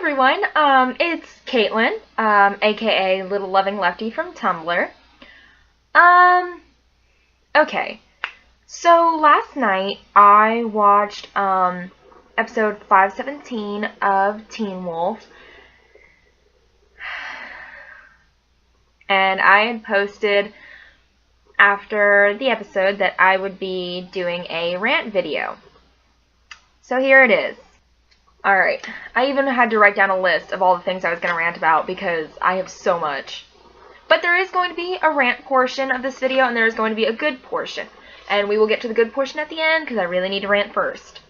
everyone, it's Caitlin, aka Little Loving Lefty from Tumblr. Okay, so last night I watched, episode 517 of Teen Wolf, and I had posted after the episode that I would be doing a rant video. So here it is. Alright, I even had to write down a list of all the things I was going to rant about because I have so much. But there is going to be a rant portion of this video, and there is going to be a good portion. And we will get to the good portion at the end because I really need to rant first.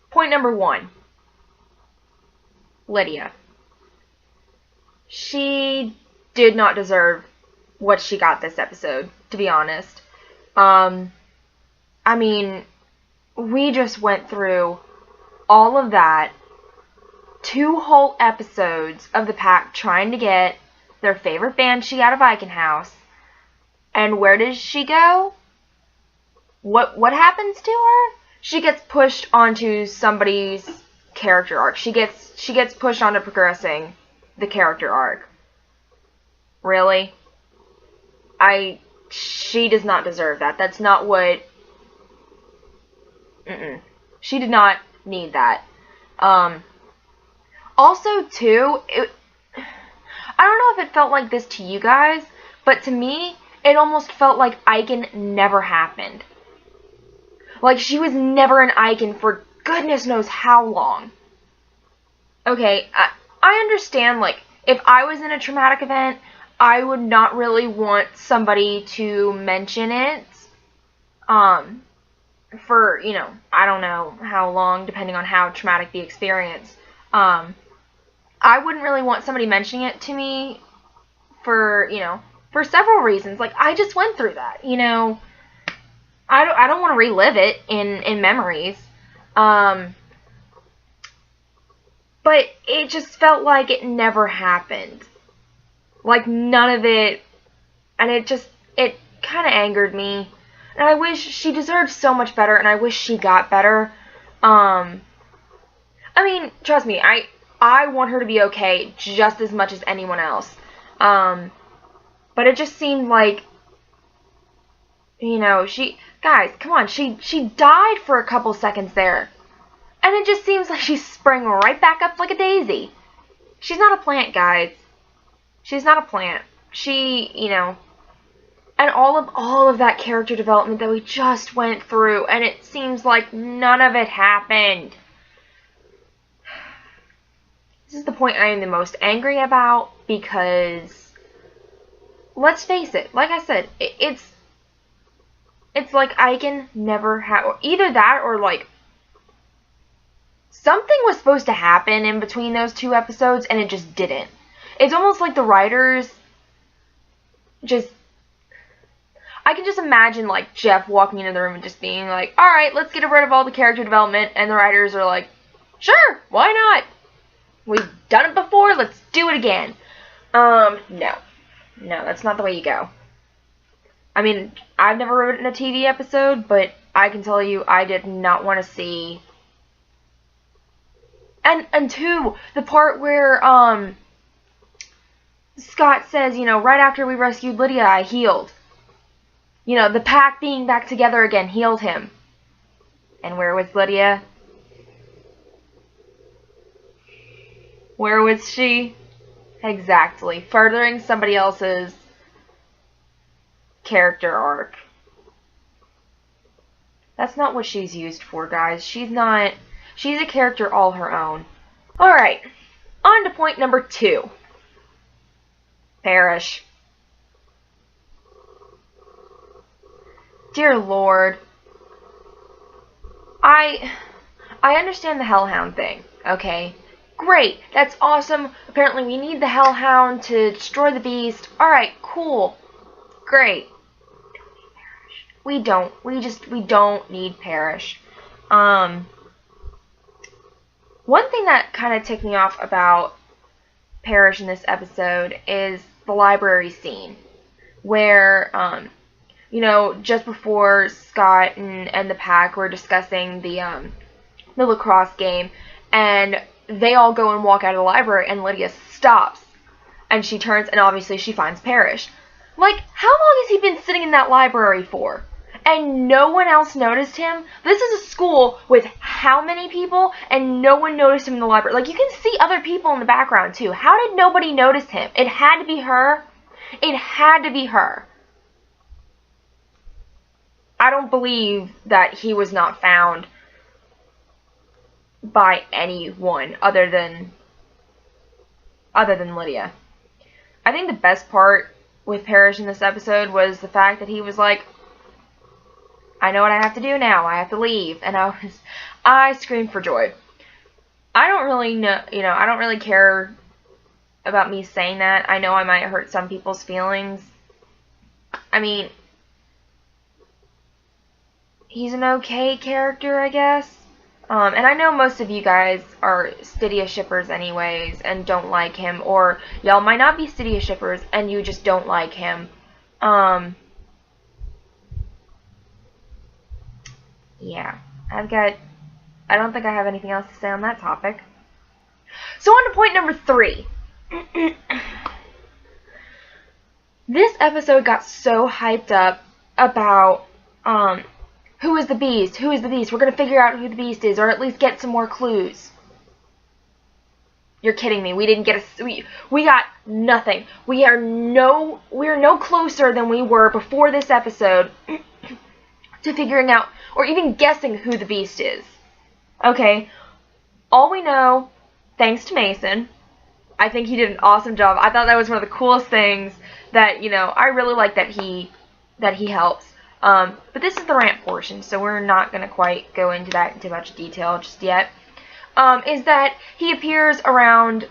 Point number 1. Lydia. She did not deserve what she got this episode, to be honest. I mean, we just went through all of that, 2 whole episodes of the pack trying to get their favorite banshee out of Iconhouse. And where does she go? What happens to her? She gets pushed onto somebody's character arc. She gets pushed onto progressing the character arc. Really? She does not deserve that. That's not what... She did not need that. Also, too, I don't know if it felt like this to you guys, but to me, it almost felt like Icon never happened. Like, she was never an Icon for goodness knows how long. Okay, I understand, like, if I was in a traumatic event, I would not really want somebody to mention it, for, you know, I don't know how long, depending on how traumatic the experience. I wouldn't really want somebody mentioning it to me for, you know, for several reasons. Like, I just went through that, you know. I don't want to relive it in memories. But it just felt like it never happened. Like, none of it, and it kind of angered me. And I wish she deserved so much better, and I wish she got better. I mean, trust me, I want her to be okay just as much as anyone else. But it just seemed like, you know, guys, come on, she died for a couple seconds there. And it just seems like she sprang right back up like a daisy. She's not a plant, guys. She's not a plant. She, you know, and all of that character development that we just went through, and it seems like none of it happened. This is the point I am the most angry about, because, let's face it, like I said, it's like Icon never had, either that or like, something was supposed to happen in between those 2 episodes, and it just didn't. It's almost like the writers just, I can just imagine, like, Jeff walking into the room and just being like, alright, let's get rid of all the character development, and the writers are like, sure, why not? We've done it before, let's do it again. No, that's not the way you go. I mean, I've never written a TV episode, but I can tell you I did not want to see... And 2, the part where, Scott says, you know, right after we rescued Lydia, I healed. You know, the pack being back together again healed him. And where was Lydia? Where was she? Exactly. Furthering somebody else's character arc. That's not what she's used for, guys. She's a character all her own. Alright. On to point number 2. Parrish. Dear Lord. I understand the Hellhound thing, okay? Great, that's awesome. Apparently we need the Hellhound to destroy the beast. Alright, cool. Great. We don't need Parrish. One thing that kind of ticked me off about Parrish in this episode is the library scene, where, you know, just before Scott and the pack were discussing the lacrosse game, and they all go and walk out of the library, and Lydia stops. And she turns, and obviously she finds Parrish. Like, how long has he been sitting in that library for? And no one else noticed him? This is a school with how many people? And no one noticed him in the library. Like, you can see other people in the background, too. How did nobody notice him? It had to be her. It had to be her. I don't believe that he was not found by anyone other than Lydia. I think the best part with Parrish in this episode was the fact that he was like, I know what I have to do now. I have to leave. And I screamed for joy. I don't really know, I don't really care about me saying that. I know I might hurt some people's feelings. I mean, he's an okay character, I guess. And I know most of you guys are Stydia shippers anyways and don't like him, or y'all might not be Stydia shippers and you just don't like him. Yeah, I don't think I have anything else to say on that topic. So on to point number 3. This episode got so hyped up about, who is the Beast? Who is the Beast? We're going to figure out who the Beast is, or at least get some more clues. You're kidding me. We didn't get we got nothing. We are no closer than we were before this episode to figuring out, or even guessing who the Beast is. Okay. All we know, thanks to Mason, I think he did an awesome job. I thought that was one of the coolest things that, I really like that he helps. But this is the rant portion, so we're not going to quite go into that in too much detail just yet. Is that he appears around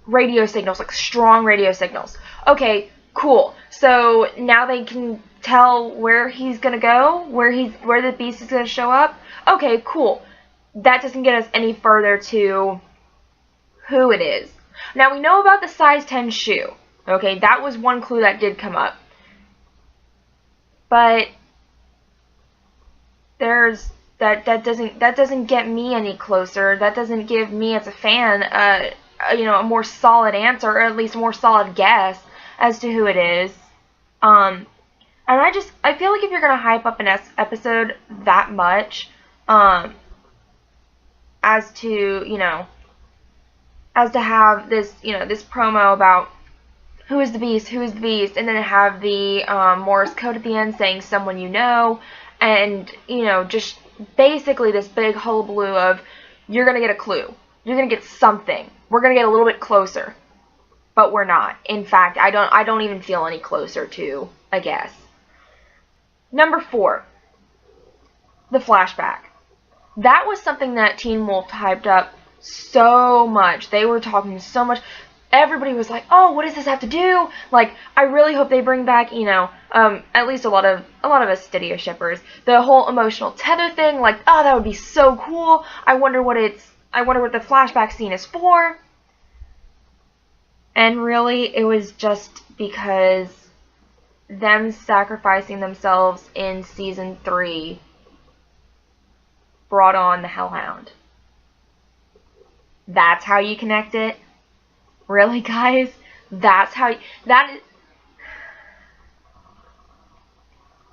radio signals, like strong radio signals. Okay, cool. So now they can tell where he's going to go, where the Beast is going to show up. Okay, cool. That doesn't get us any further to who it is. Now we know about the size 10 shoe. Okay, that was one clue that did come up. But that doesn't get me any closer. That doesn't give me as a fan a more solid answer, or at least a more solid guess as to who it is. And I feel like if you're gonna hype up an episode that much, as to have this this promo about who is the Beast, who is the Beast, and then have the Morse code at the end saying someone you know, and just basically this big hullabaloo of you're gonna get a clue, you're gonna get something, we're gonna get a little bit closer, but we're not. In fact, I don't even feel any closer to a guess. Number 4, the flashback. That was something that Teen Wolf hyped up so much. They were talking so much. Everybody was like, "Oh, what does this have to do?" Like, I really hope they bring back, at least a lot of us Stydia shippers, the whole emotional tether thing. Like, oh, that would be so cool. I wonder what the flashback scene is for. And really, it was just because them sacrificing themselves in season 3 brought on the Hellhound. That's how you connect it? Really, guys? That's how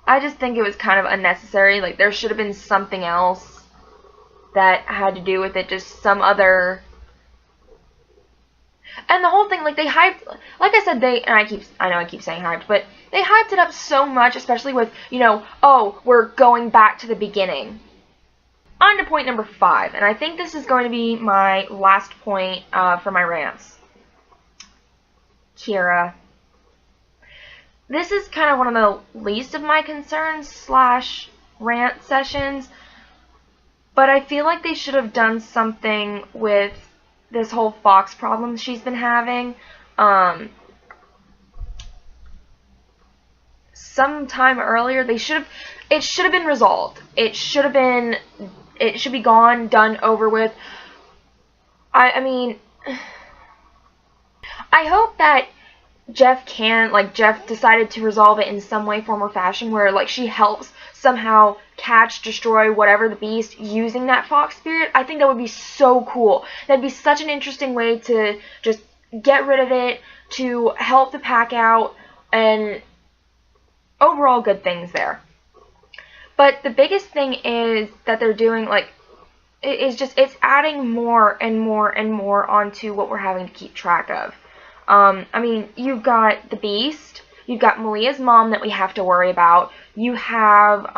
I just think it was kind of unnecessary. Like, there should have been something else that had to do with it, just some other. And the whole thing, like, they hyped, like I said, I know I keep saying hyped, but they hyped it up so much, especially with, oh, we're going back to the beginning. On to point number 5, and I think this is going to be my last point for my rants. Kira. This is kind of one of the least of my concerns / rant sessions, but I feel like they should have done something with this whole Fox problem she's been having. Sometime earlier, it should have been resolved. It should be gone, done, over with. I mean, I hope that Jeff decided to resolve it in some way, form, or fashion where, like, she helps somehow catch, destroy whatever the beast using that fox spirit, I think that would be so cool. That'd be such an interesting way to just get rid of it, to help the pack out, and overall good things there. But the biggest thing is that they're doing, like, it's adding more and more and more onto what we're having to keep track of. I mean, you've got the Beast, you've got Malia's mom that we have to worry about, you have,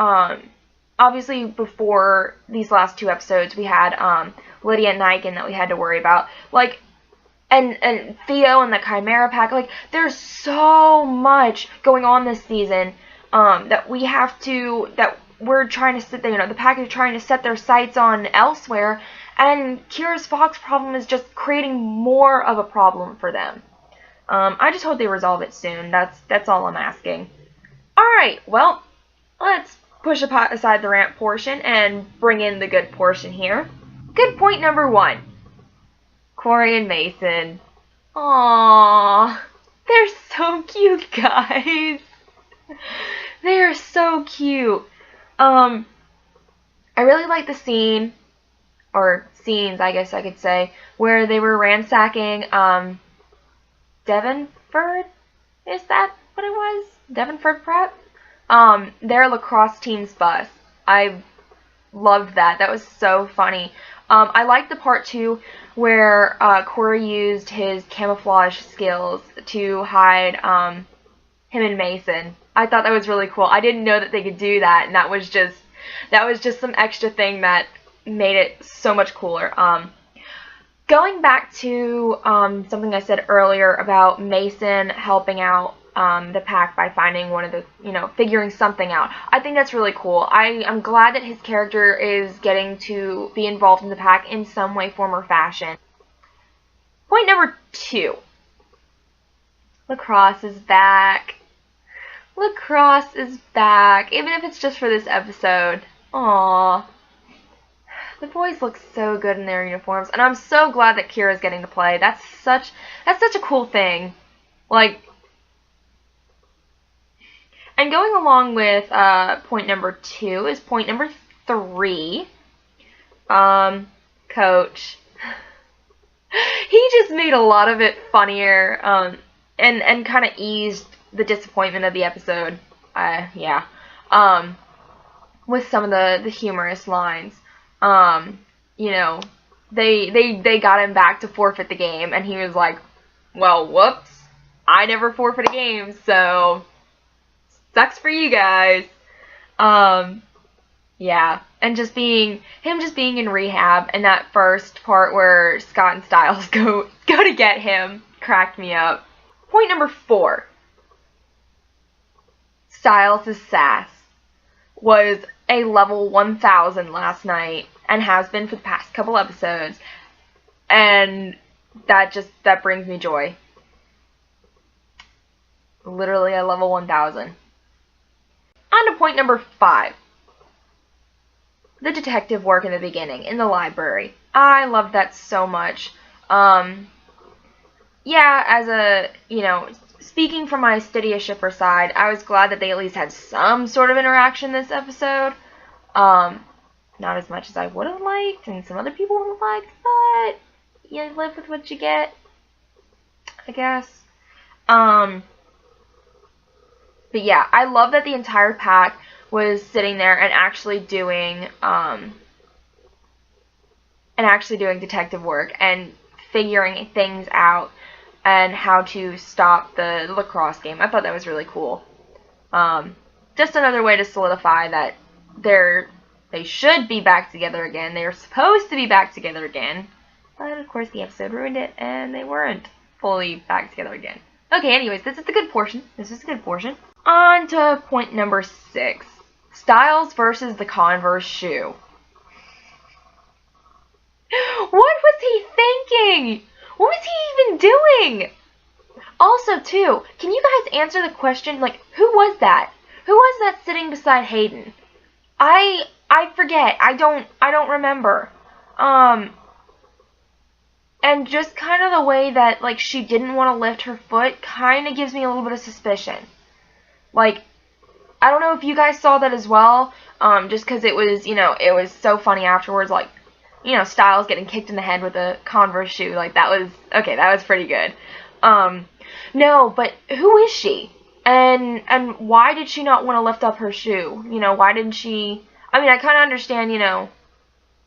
obviously before these last 2 episodes, we had, Lydia and Niken that we had to worry about, like, and Theo and the Chimera pack, like, there's so much going on this season, that we have to, that we're trying to sit there, the pack is trying to set their sights on elsewhere, and Kira's fox problem is just creating more of a problem for them. I just hope they resolve it soon. That's all I'm asking. Alright, well, let's push aside the rant portion and bring in the good portion here. Good point number 1. Corey and Mason. Aww, they're so cute, guys. They are so cute. I really like the scene, or scenes, I guess I could say, where they were ransacking, Devonford? Is that what it was? Devonford Prep? Their lacrosse team's bus. I loved that. That was so funny. I liked the part, too, where, Corey used his camouflage skills to hide, him and Mason. I thought that was really cool. I didn't know that they could do that, and that was just some extra thing that made it so much cooler. Going back to something I said earlier about Mason helping out the pack by finding one of the, figuring something out. I think that's really cool. I'm glad that his character is getting to be involved in the pack in some way, form, or fashion. Point number 2. Lacrosse is back. Lacrosse is back, even if it's just for this episode. Aww. The boys look so good in their uniforms, and I'm so glad that Kira's getting to play. That's such a cool thing. Like, and going along with point number 2 is point number 3. Coach. He just made a lot of it funnier, and kind of eased the disappointment of the episode. Yeah. With some of the humorous lines. They got him back to forfeit the game, and he was like, well, whoops, I never forfeit a game, so sucks for you guys. Yeah, and him just being in rehab, and that first part where Scott and Styles go to get him cracked me up. Point number 4. Styles' sass was a level 1000 last night, and has been for the past couple episodes, and that brings me joy. Literally a level 1000. On to point number 5. The detective work in the beginning, in the library. I love that so much. Yeah, as a, speaking from my Stydia shipper side, I was glad that they at least had some sort of interaction this episode. Not as much as I would have liked, and some other people would have liked, but you live with what you get, I guess. But yeah, I love that the entire pack was sitting there and actually doing detective work and figuring things out and how to stop the lacrosse game. I thought that was really cool. Just another way to solidify that they should be back together again. They were supposed to be back together again. But, of course, the episode ruined it, and they weren't fully back together again. Okay, anyways, this is the good portion. On to point number 6. Styles versus the Converse shoe. What was he thinking? What was he even doing? Also, too, can you guys answer the question, like, who was that? Who was that sitting beside Hayden? I forget. I don't remember. And just kind of the way that, like, she didn't want to lift her foot kind of gives me a little bit of suspicion. Like, I don't know if you guys saw that as well, just because it was, it was so funny afterwards, like, Styles getting kicked in the head with a Converse shoe, like, that was pretty good. No, but who is she? And why did she not want to lift up her shoe? Why didn't she, I mean, I kind of understand,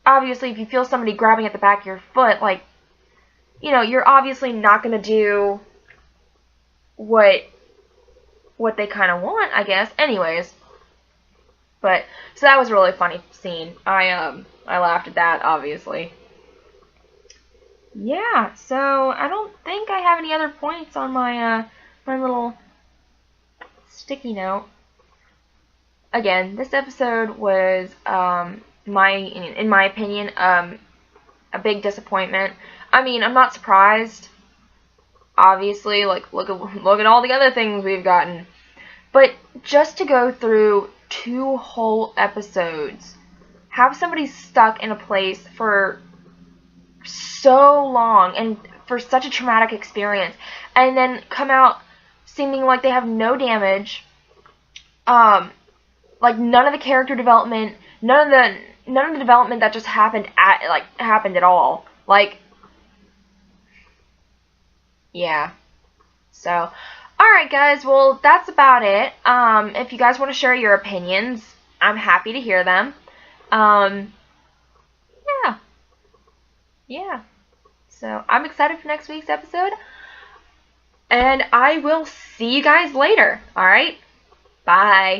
obviously if you feel somebody grabbing at the back of your foot, like, you're obviously not going to do what they kind of want, I guess. Anyways, but so that was a really funny scene. I laughed at that, obviously. Yeah, so I don't think I have any other points on my my little sticky note. Again, this episode was in my opinion a big disappointment. I mean, I'm not surprised. Obviously, like look at all the other things we've gotten. But just to go through 2 whole episodes, have somebody stuck in a place for so long and for such a traumatic experience, and then come out seeming like they have no damage, like none of the character development, none of the development that just happened at all. Like, yeah. So, alright guys, well, that's about it. If you guys want to share your opinions, I'm happy to hear them. Yeah. Yeah. So, I'm excited for next week's episode. And I will see you guys later. Alright? Bye.